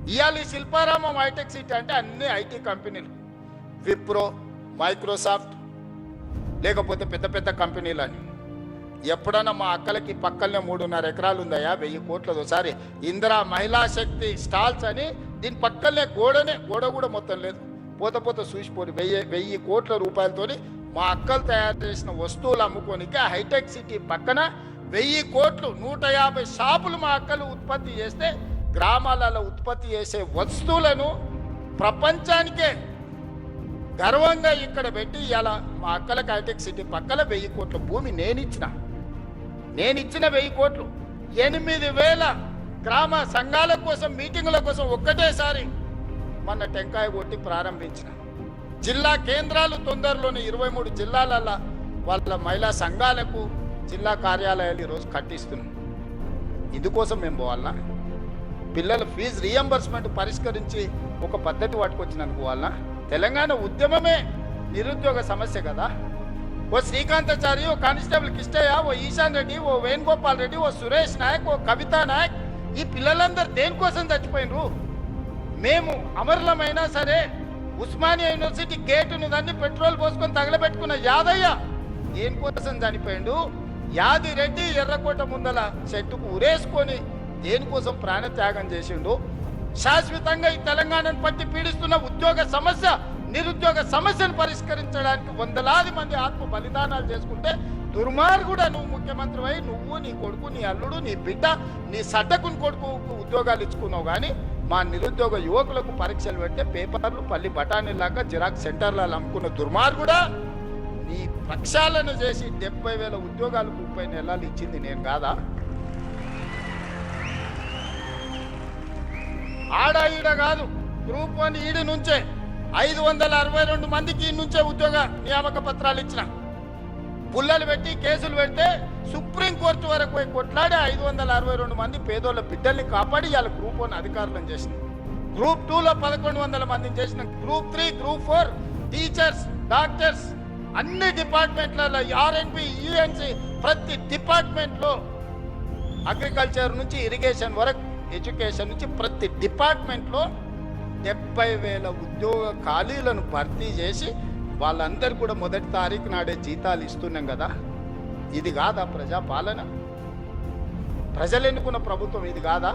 ఇవాళ ఈ Shilparamam hitech city అంటే అన్ని ఐటీ కంపెనీలు, విప్రో, మైక్రోసాఫ్ట్, లేకపోతే పెద్ద పెద్ద కంపెనీలు అని. ఎప్పుడన్నా మా అక్కలకి పక్కనే 3.5 ఎకరాలు ఉందయా, 1000 కోట్లది. ఒకసారి ఇందిరా మహిళా శక్తి స్టాల్స్ అని దీని పక్కనే గోడ కూడా మొత్తం లేదు, పోత చూసిపోయి 1000 కోట్ల రూపాయలతోని మా అక్కలు తయారు చేసిన వస్తువులు అమ్ముకోనికి హైటెక్ సిటీ పక్కన 1000 కోట్లు 150 షాపులు మా అక్కలు ఉత్పత్తి చేస్తే, గ్రామాలలో ఉత్పత్తి చేసే వస్తువులను ప్రపంచానికే గర్వంగా ఇక్కడ పెట్టి ఇలా మా అక్కలకు హైటెక్ సిటీ పక్కన 1000 కోట్ల భూమి నేనిచ్చిన 1000 కోట్లు 8000 గ్రామ సంఘాల కోసం మీటింగుల కోసం ఒక్కటేసారి మొన్న టెంకాయ కొట్టి ప్రారంభించిన. జిల్లా కేంద్రాలు తొందరలోనే 23 జిల్లాలలో వాళ్ళ మహిళా సంఘాలకు జిల్లా కార్యాలయాలు ఈరోజు కట్టిస్తున్నాం. ఇందుకోసం మేము పోవాలన్నా? పిల్లల ఫీజు రీఎంబర్స్మెంట్ పరిష్కరించి ఒక పద్ధతి పట్టుకొచ్చినందుకు వాళ్ళ తెలంగాణ ఉద్యమమే నిరుద్యోగ సమస్య కదా. ఓ శ్రీకాంతాచారి, ఓ కానిస్టేబుల్ కిష్టయ్య, ఓ ఈశాన్ రెడ్డి, ఓ వేణుగోపాల్ రెడ్డి, ఓ సురేష్ నాయక్, ఓ కవితా నాయక్, ఈ పిల్లలందరూ దేనికోసం చచ్చిపోయినరు? మేము అమరులమైనా సరే ఉస్మానియా యూనివర్సిటీ గేటును దాన్ని పెట్రోల్ పోసుకొని తగలబెట్టుకున్న యాదయ్య దేనికోసం చనిపోయిండు? యాదిరెడ్డి ఎర్రకోట ముందల చెట్టుకు ఉరేసుకొని దేనికోసం ప్రాణత్యాగం చేసిండు? శాశ్వతంగా ఈ తెలంగాణను పట్టి పీడిస్తున్న ఉద్యోగ సమస్య, నిరుద్యోగ సమస్యను పరిష్కరించడానికి వందలాది మంది ఆత్మ బలిదానాలు చేసుకుంటే దుర్మార్గుడా నువ్వు ముఖ్యమంత్రి అయి నువ్వు, నీ కొడుకు, నీ అల్లుడు, నీ బిడ్డ, నీ సడ్డకుని కొడుకు ఉద్యోగాలు ఇచ్చుకున్నావు. కానీ మా నిరుద్యోగ యువకులకు పరీక్షలు పెడితే పేపర్లు పల్లి బఠానీలాగా జిరాక్స్ సెంటర్లలో అమ్ముకున్న దుర్మార్గుడా, నీ ప్రక్షాళన చేసి 70,000 ఉద్యోగాలు 30 నెలలు ఇచ్చింది నేను కాదా? ఆడ ఈడ కాదు, గ్రూప్ 1 ఈడి నుంచే 562 మందికి ఈ నుంచే ఉద్యోగ నియామక పత్రాలు ఇచ్చిన. పుల్లలు పెట్టి కేసులు పెడితే సుప్రీంకోర్టు వరకు పోయి కొట్లాడి 562 మంది పేదోళ్ళ బిడ్డల్ని కాపాడి ఇవాళ గ్రూప్ 1 అధికారులను చేసిన. గ్రూప్ 2లో 1100 మందిని చేసిన. గ్రూప్ 3, గ్రూప్ 4 టీచర్స్, డాక్టర్స్, అన్ని డిపార్ట్మెంట్లలో ఆర్ఎండ్బి, యుఎన్సి, ప్రతి డిపార్ట్మెంట్లో అగ్రికల్చర్ నుంచి ఇరిగేషన్ వరకు, ఎడ్యుకేషన్ నుంచి ప్రతి డిపార్ట్మెంట్లో 70,000 ఉద్యోగ ఖాళీలను భర్తీ చేసి వాళ్ళందరూ కూడా మొదటి తారీఖు నాడే జీతాలు ఇస్తున్నాం కదా. ఇది కాదా ప్రజాపాలన? ప్రజలు ఎన్నుకున్న ప్రభుత్వం ఇది కాదా?